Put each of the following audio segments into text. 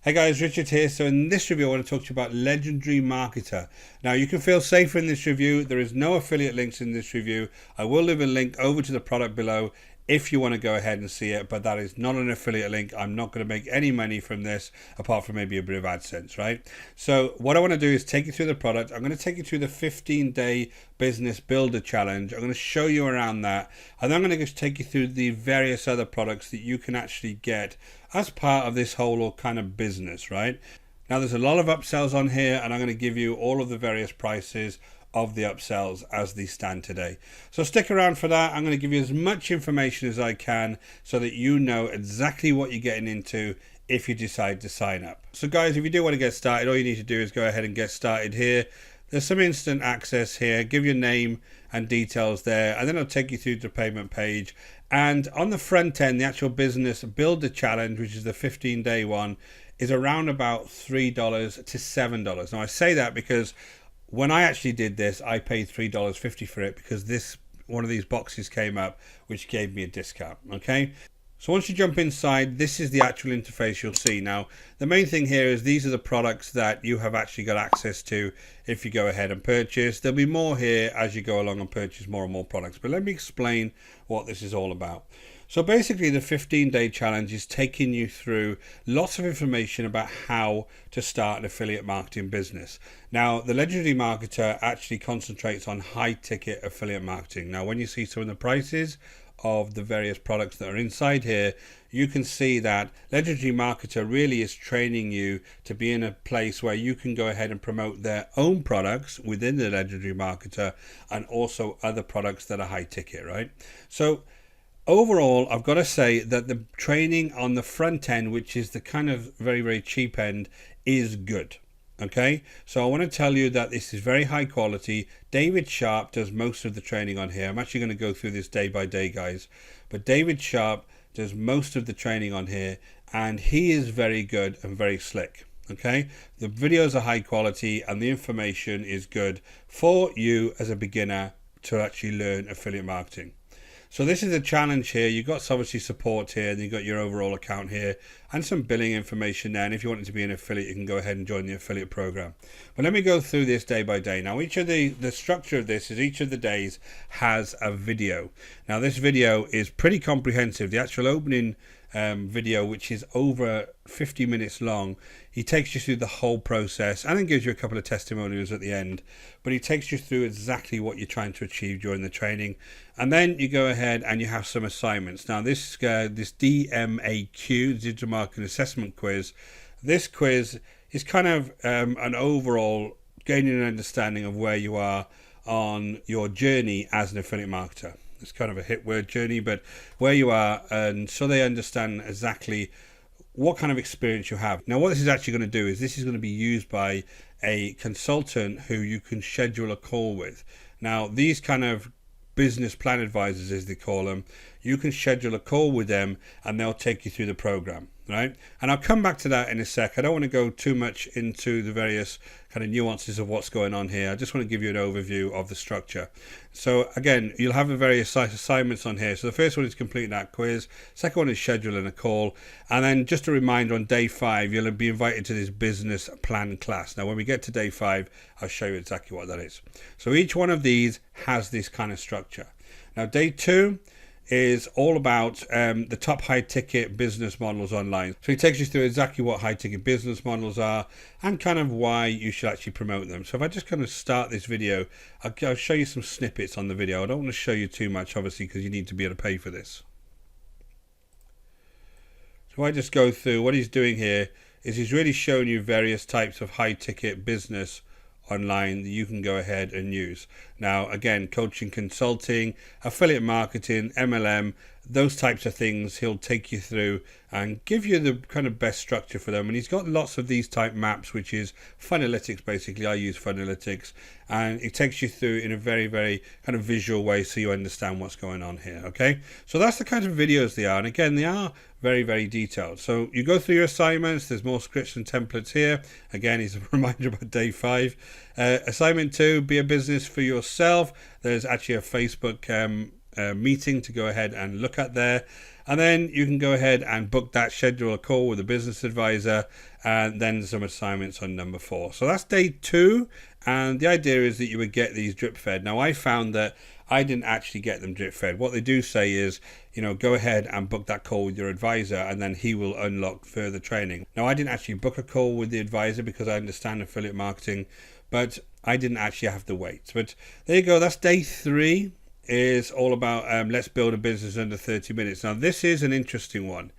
Hey guys, Richard here. So in this review I want to talk to you about Legendary Marketer. Now you can feel safer in this review. There is no affiliate links in this review. I will leave a link over to the product below if you want to go ahead and see it, but that is not an affiliate link. I'm not going to make any money from this apart from maybe a bit of AdSense, right? So what I want to do is take you through the product. I'm going to take you through the 15-day business builder challenge. I'm going to show you around that, and then I'm going to just take you through the various other products that you can actually get as part of this whole kind of business, right? Now there's a lot of upsells on here, and I'm going to give you all of the various prices of the upsells as they stand today. So stick around for that. I'm going to give you as much information as I can so that you know exactly what you're getting into if you decide to sign up. So guys, if you do want to get started, all you need to do is go ahead and get started here. There's some instant access here. Give your name and details there, and then I'll take you through the payment page. And on the front end, the actual business builder challenge, which is the 15-day one, is around about $3 to $7. Now I say that because when I actually did this, I paid $3.50 for it because one of these boxes came up, which gave me a discount. Okay. So once you jump inside, this is the actual interface you'll see. Now, the main thing here is these are the products that you have actually got access to if you go ahead and purchase. There'll be more here as you go along and purchase more and more products. But let me explain what this is all about. So basically the 15-day challenge is taking you through lots of information about how to start an affiliate marketing business. Now, the Legendary Marketer actually concentrates on high-ticket affiliate marketing. Now, when you see some of the prices of the various products that are inside here, you can see that Legendary Marketer really is training you to be in a place where you can go ahead and promote their own products within the Legendary Marketer and also other products that are high ticket, right? So overall, I've got to say that the training on the front end, which is the kind of very, very cheap end, is good. Okay, so I want to tell you that this is very high quality. David Sharp does most of the training on here. I'm actually going to go through this day by day, guys. But David Sharp does most of the training on here, and he is very good and very slick. Okay, the videos are high quality and the information is good for you as a beginner to actually learn affiliate marketing. So this is a challenge here. You've got obviously support here, and you've got your overall account here and some billing information there. And if you want it to be an affiliate, you can go ahead and join the affiliate program. But let me go through this day by day. Now, each of the structure of this is each of the days has a video. Now, this video is pretty comprehensive. The actual opening video, which is over 50 minutes long, he takes you through the whole process and then gives you a couple of testimonials at the end, but he takes you through exactly what you're trying to achieve during the training. And then you go ahead and you have some assignments. Now this DMAQ, Digital Marketing Assessment Quiz, this quiz is kind of an overall gaining an understanding of where you are on your journey as an affiliate marketer. It's kind of a hit word, journey, but where you are, and so they understand exactly what kind of experience you have. Now, what this is actually going to do is this is going to be used by a consultant who you can schedule a call with. Now, these kind of business plan advisors, as they call them, you can schedule a call with them and they'll take you through the program, right? And I'll come back to that in a sec. I don't want to go too much into the various kind of nuances of what's going on here. I just want to give you an overview of the structure. So again, you'll have the various assignments on here. So the first one is completing that quiz. Second one is scheduling a call. And then just a reminder, on day 5, you'll be invited to this business plan class. Now, when we get to day 5, I'll show you exactly what that is. So each one of these has this kind of structure. Now, day 2 is all about the top high ticket business models online. So he takes you through exactly what high ticket business models are and kind of why you should actually promote them. So if I just kind of start this video, I'll show you some snippets on the video. I don't want to show you too much, obviously, because you need to be able to pay for this. So I just go through what he's doing here is he's really showing you various types of high ticket business online that you can go ahead and use. Now, again, coaching, consulting, affiliate marketing, MLM, those types of things he'll take you through and give you the kind of best structure for them. And he's got lots of these type maps, which is Funalytics. Basically, I use Funalytics, and it takes you through in a very, very kind of visual way so you understand what's going on here. Okay, so that's the kind of videos they are, and again, they are very, very detailed. So you go through your assignments. There's more scripts and templates here. Again, he's a reminder about day 5. Assignment 2, be a business for yourself. There's actually a Facebook meeting to go ahead and look at there. And then you can go ahead and book that, schedule a call with a business advisor, and then some assignments on number 4. So that's day 2. And the idea is that you would get these drip fed. Now, I found that I didn't actually get them drip fed. What they do say is, go ahead and book that call with your advisor, and then he will unlock further training. Now, I didn't actually book a call with the advisor because I understand affiliate marketing, but I didn't actually have to wait. But there you go. That's day 3. Is all about let's build a business under 30 minutes. Now, this is an interesting one.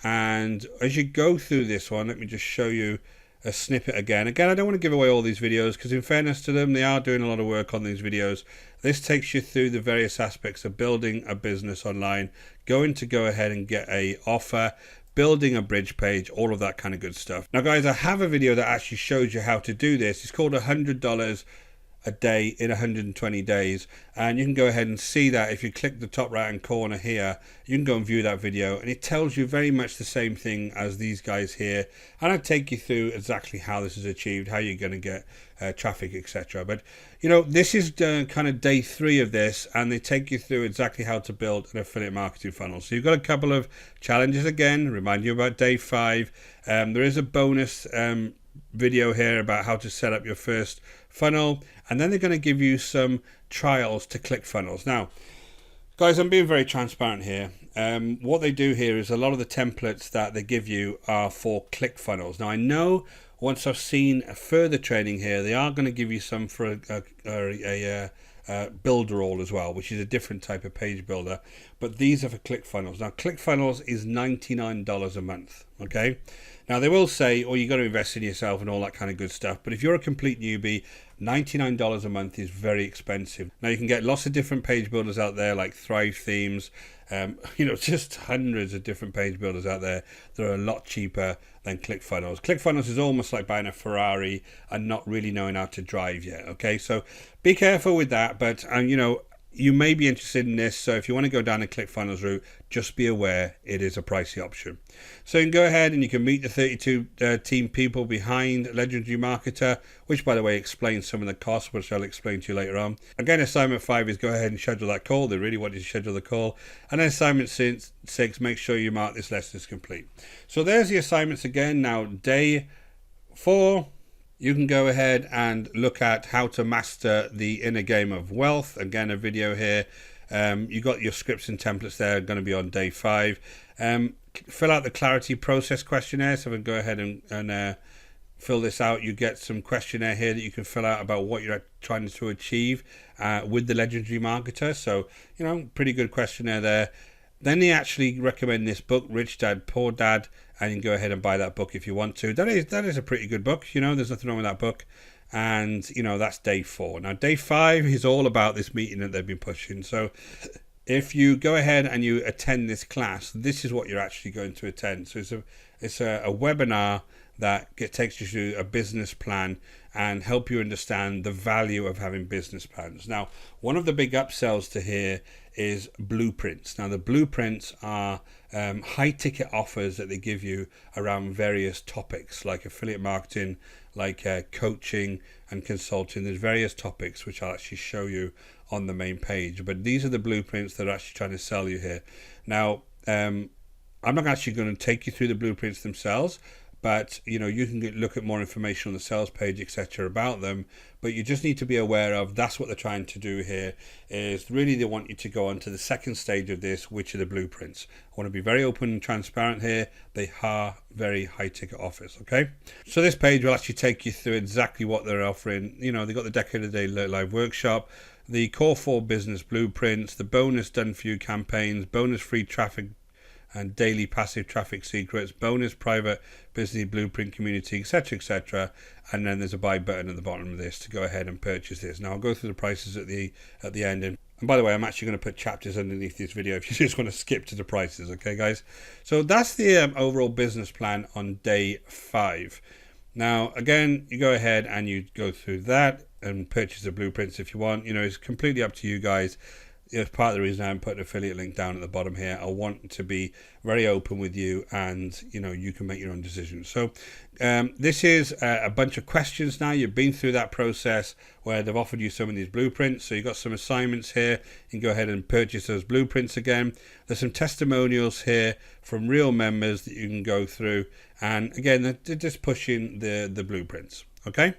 And as you go through this one, let me just show you a snippet again. Again, I don't want to give away all these videos because in fairness to them, they are doing a lot of work on these videos. This takes you through the various aspects of building a business online, going to go ahead and get a offer, building a bridge page, all of that kind of good stuff. Now, guys, I have a video that actually shows you how to do this. It's called $100 a day in 120 days, and you can go ahead and see that. If you click the top right hand corner here, you can go and view that video, and it tells you very much the same thing as these guys here, and I take you through exactly how this is achieved, how you're going to get traffic, etc. But this is kind of day 3 of this, and they take you through exactly how to build an affiliate marketing funnel. So you've got a couple of challenges again, remind you about day 5. There is a bonus video here about how to set up your first funnel, and then they're going to give you some trials to ClickFunnels. Now, guys, I'm being very transparent here. What they do here is a lot of the templates that they give you are for ClickFunnels. Now, I know once I've seen further training here, they are going to give you some for a builder all as well, which is a different type of page builder, but these are for ClickFunnels. Now, ClickFunnels is $99 a month. Okay, now they will say, oh, you got to invest in yourself and all that kind of good stuff, but if you're a complete newbie, $99 a month is very expensive. Now, you can get lots of different page builders out there like Thrive Themes, just hundreds of different page builders out there that are a lot cheaper than ClickFunnels. ClickFunnels is almost like buying a Ferrari and not really knowing how to drive yet. Okay, so be careful with that, but you may be interested in this, so if you want to go down the ClickFunnels route, just be aware it is a pricey option. So you can go ahead and you can meet the 32 team people behind Legendary Marketer, which, by the way, explains some of the costs, which I'll explain to you later on. Again, assignment 5 is go ahead and schedule that call. They really want you to schedule the call. And then assignment 6, make sure you mark this lesson as complete. So there's the assignments again. Now, day 4, you can go ahead and look at how to master the inner game of wealth. Again, a video here. You got your scripts and templates there, going to be on day 5. Fill out the clarity process questionnaire. So we can go ahead and fill this out. You get some questionnaire here that you can fill out about what you're trying to achieve with the Legendary Marketer. So, pretty good questionnaire there. Then they actually recommend this book, Rich Dad, Poor Dad, and you can go ahead and buy that book if you want to. That is a pretty good book. There's nothing wrong with that book. And, that's day 4. Now, day 5 is all about this meeting that they've been pushing. So if you go ahead and you attend this class, this is what you're actually going to attend. So it's a webinar that takes you through a business plan and help you understand the value of having business plans. Now, one of the big upsells to here is blueprints. Now, the blueprints are high ticket offers that they give you around various topics like affiliate marketing, like coaching and consulting. There's various topics which I'll actually show you on the main page, but these are the blueprints that are actually trying to sell you here. Now, I'm not actually going to take you through the blueprints themselves, but you can look at more information on the sales page, etc. about them. But you just need to be aware of that's what they're trying to do here. Is really they want you to go on to the second stage of this, which are the blueprints. I want to be very open and transparent here. They are very high ticket offers. Okay, so this page will actually take you through exactly what they're offering. They've got the Decade of the Day live workshop, the core 4 business blueprints, the bonus done for you campaigns, bonus free traffic and daily passive traffic secrets, bonus private business blueprint community, etc. And then there's a buy button at the bottom of this to go ahead and purchase this. Now I'll go through the prices at the end, and by the way, I'm actually going to put chapters underneath this video if you just want to skip to the prices. Okay, guys. So that's the overall business plan on day 5. Now again, you go ahead and you go through that and purchase the blueprints if you want. It's completely up to you guys. It's part of the reason I'm putting an affiliate link down at the bottom here. I want to be very open with you, and you can make your own decisions. So this is a bunch of questions now. You've been through that process where they've offered you some of these blueprints. So you've got some assignments here. You can go ahead and purchase those blueprints again. There's some testimonials here from real members that you can go through. And again, they're just pushing the blueprints. Okay.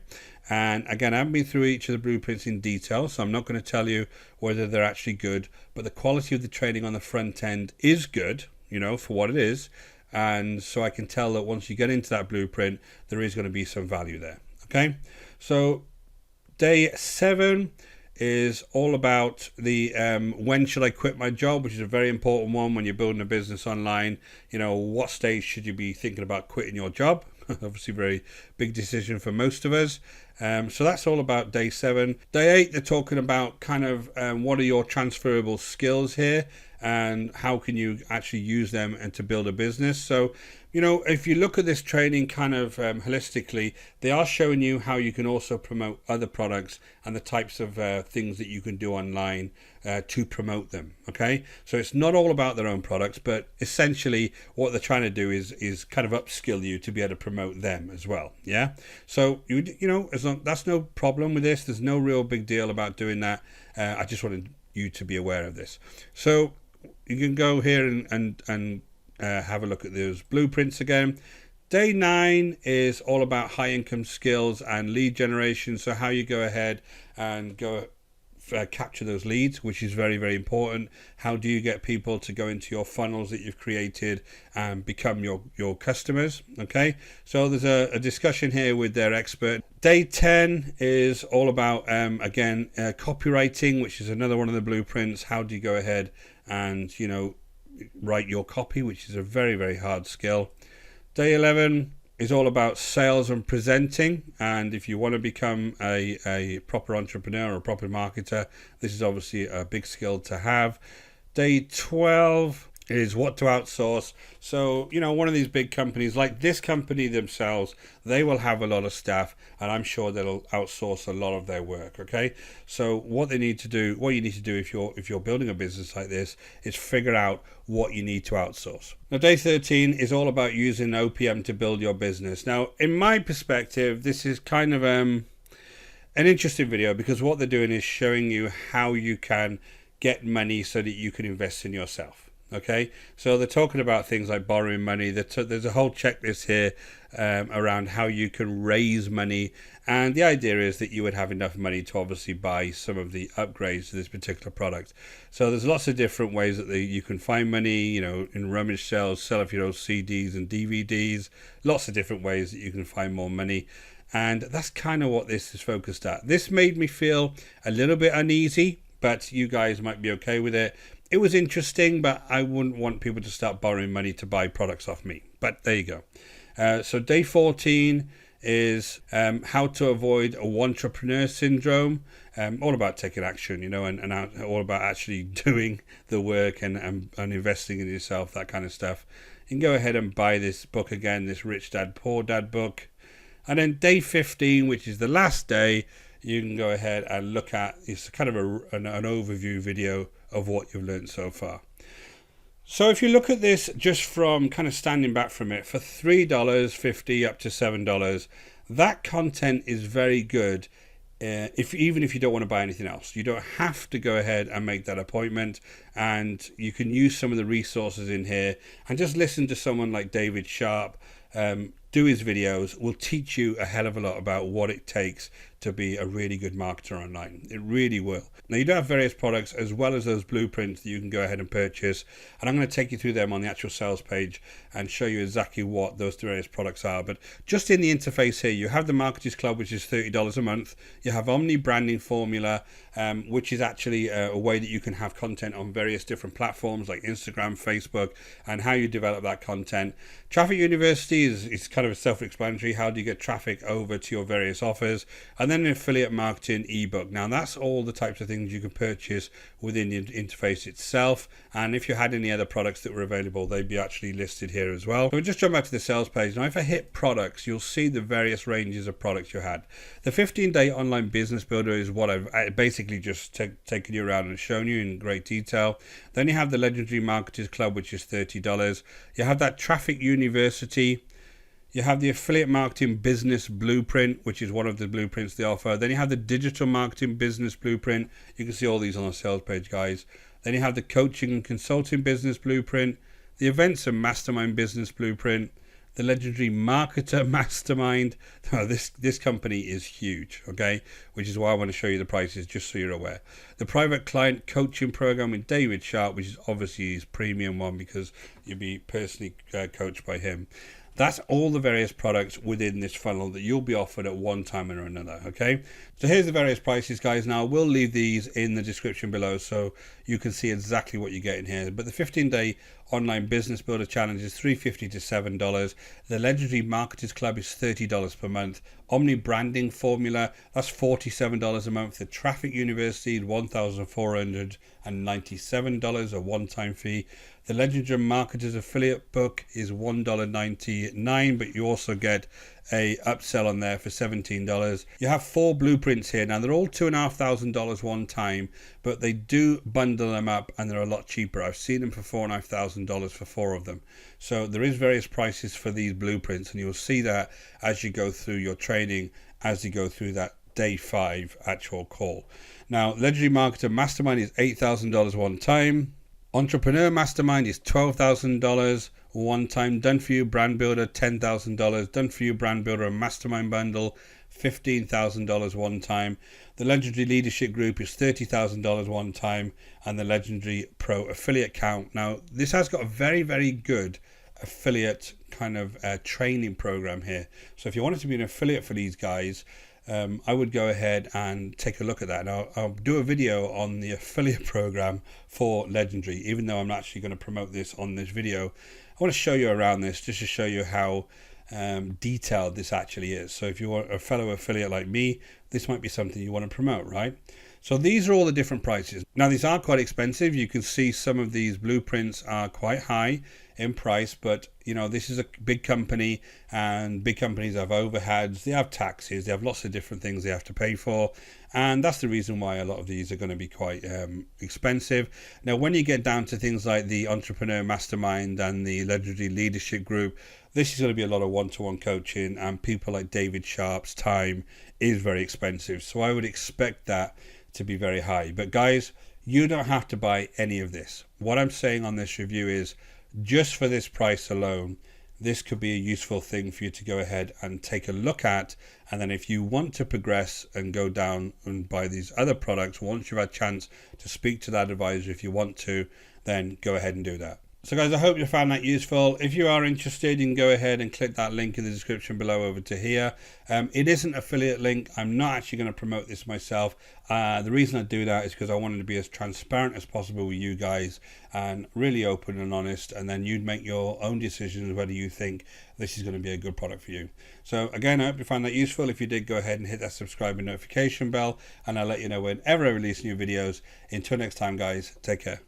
And again, I haven't been through each of the blueprints in detail, so I'm not going to tell you whether they're actually good, but the quality of the training on the front end is good, for what it is. And so I can tell that once you get into that blueprint, there is going to be some value there. Okay. So day 7 is all about the when should I quit my job, which is a very important one when you're building a business online. What stage should you be thinking about quitting your job? Obviously, very big decision for most of us. So that's all about day 7. Day 8, they're talking about kind of what are your transferable skills here and how can you actually use them and to build a business. So, if you look at this training kind of holistically, they are showing you how you can also promote other products and the types of things that you can do online to promote them. Okay, so it's not all about their own products, but essentially what they're trying to do is kind of upskill you to be able to promote them as well. Yeah, so that's no problem with this. There's no real big deal about doing that. I just wanted you to be aware of this. So you can go here and have a look at those blueprints again. Day 9 is all about high income skills and lead generation. So how you go ahead and go capture those leads, which is very, very important. How do you get people to go into your funnels that you've created and become your customers? Okay, so there's a discussion here with their expert. Day 10 is all about again copywriting, which is another one of the blueprints. How do you go ahead and write your copy, which is a very, very hard skill. Day 11 is all about sales and presenting, and if you want to become a proper entrepreneur or a proper marketer, this is obviously a big skill to have. Day 12 is what to outsource. So, one of these big companies like this company themselves, they will have a lot of staff, and I'm sure they'll outsource a lot of their work. Okay, so what you need to do if you're building a business like this is figure out what you need to outsource. Now, day 13 is all about using OPM to build your business. Now, in my perspective, this is kind of an interesting video because what they're doing is showing you how you can get money so that you can invest in yourself. Okay, so they're talking about things like borrowing money. There's a whole checklist here around how you can raise money, and the idea is that you would have enough money to obviously buy some of the upgrades to this particular product. So there's lots of different ways that you can find money, in rummage sales, sell off your old CDs and DVDs, lots of different ways that you can find more money. And that's kind of what this is focused at. This made me feel a little bit uneasy, but you guys might be okay with it. It was interesting, but I wouldn't want people to start borrowing money to buy products off me. But there you go. So day 14 is how to avoid a entrepreneur syndrome. All about taking action, and all about actually doing the work and investing in yourself, that kind of stuff. You can go ahead and buy this book again, this Rich Dad, Poor Dad book. And then day 15, which is the last day, you can go ahead and look at, it's kind of an overview video of what you've learned so far. So if you look at this just from kind of standing back from it, for $3.50 up to $7, that content is very good. Even if you don't want to buy anything else, you don't have to go ahead and make that appointment, and you can use some of the resources in here and just listen to someone like David Sharp do his videos. Will teach you a hell of a lot about what it takes to be a really good marketer online. It really will. Now, you do have various products as well as those blueprints that you can go ahead and purchase, and I'm going to take you through them on the actual sales page and show you exactly what those various products are. But just in the interface here, you have the Marketers Club, which is $30 a month. You have OMNI Branding Formula, which is actually a way that you can have content on various different platforms like Instagram, Facebook, and how you develop that content. Traffic University is kind of self-explanatory. How do you get traffic over to your various offers? And and then an affiliate marketing ebook. Now that's all the types of things you can purchase within the interface itself, and if you had any other products that were available, they'd be actually listed here as well. So we'll just jump back to the sales page. Now if I hit products, you'll see the various ranges of products you had. The 15-day online business builder is what I've basically just taken you around and shown you in great detail. Then you have the Legendary Marketers Club, which is $30. You have that Traffic University. You have the Affiliate Marketing Business Blueprint, which is one of the blueprints they offer. Then you have the Digital Marketing Business Blueprint. You can see all these on the sales page, guys. Then you have the Coaching and Consulting Business Blueprint, the Events and Mastermind Business Blueprint, the Legendary Marketer Mastermind. Now, this company is huge, okay? Which is why I want to show you the prices, just so you're aware. The Private Client Coaching Program with David Sharp, which is obviously his premium one because you'll be personally coached by him. That's all the various products within this funnel that you'll be offered at one time or another, okay? So here's the various prices, guys. Now, we'll leave these in the description below so you can see exactly what you get in here. But the 15-day online business builder challenge is $350 to $7. The Legendary Marketers Club is $30 per month. OMNI Branding Formula, that's $47 a month. The Traffic University is $1,497, a one-time fee. The Legendary Marketers Affiliate Book is $1.99, but you also get a upsell on there for $17. You have 4 blueprints here. Now they're all $2,500 one time, but they do bundle them up and they're a lot cheaper. I've seen them for $4,500 for 4 of them. So there is various prices for these blueprints, and you'll see that as you go through your training, as you go through that day 5 actual call. Now, Legendary Marketer Mastermind is $8,000 one time. Entrepreneur Mastermind is $12,000 one time. Done for You Brand Builder, $10,000. Done for You Brand Builder and Mastermind Bundle, $15,000 one time. The Legendary Leadership Group is $30,000 one time, and the Legendary Pro Affiliate Count. Now, this has got a very, very good affiliate kind of training program here. So if you wanted to be an affiliate for these guys, I would go ahead and take a look at that. Now, I'll do a video on the affiliate program for Legendary, even though I'm not actually going to promote this on this video. I want to show you around this just to show you how detailed this actually is. So if you're a fellow affiliate like me, this might be something you want to promote, right? So these are all the different prices. Now, these are quite expensive. You can see some of these blueprints are quite high in price, but you know, this is a big company, and big companies have overheads, they have taxes, they have lots of different things they have to pay for, and that's the reason why a lot of these are going to be quite expensive. Now, when you get down to things like the Entrepreneur Mastermind and the Legendary Leadership Group, this is going to be a lot of one-to-one coaching, and people like David Sharp's time is very expensive, so I would expect that to be very high. But guys, you don't have to buy any of this. What I'm saying on this review is, just for this price alone, this could be a useful thing for you to go ahead and take a look at. And then if you want to progress and go down and buy these other products, once you've had a chance to speak to that advisor, if you want to, then go ahead and do that. So guys, I hope you found that useful. If you are interested, you can go ahead and click that link in the description below over to here. It is an affiliate link. I'm not actually going to promote this myself. The reason I do that is because I wanted to be as transparent as possible with you guys and really open and honest, and then you'd make your own decisions whether you think this is going to be a good product for you. So again, I hope you found that useful. If you did, go ahead and hit that subscribe and notification bell, and I'll let you know whenever I release new videos. Until next time, guys, take care.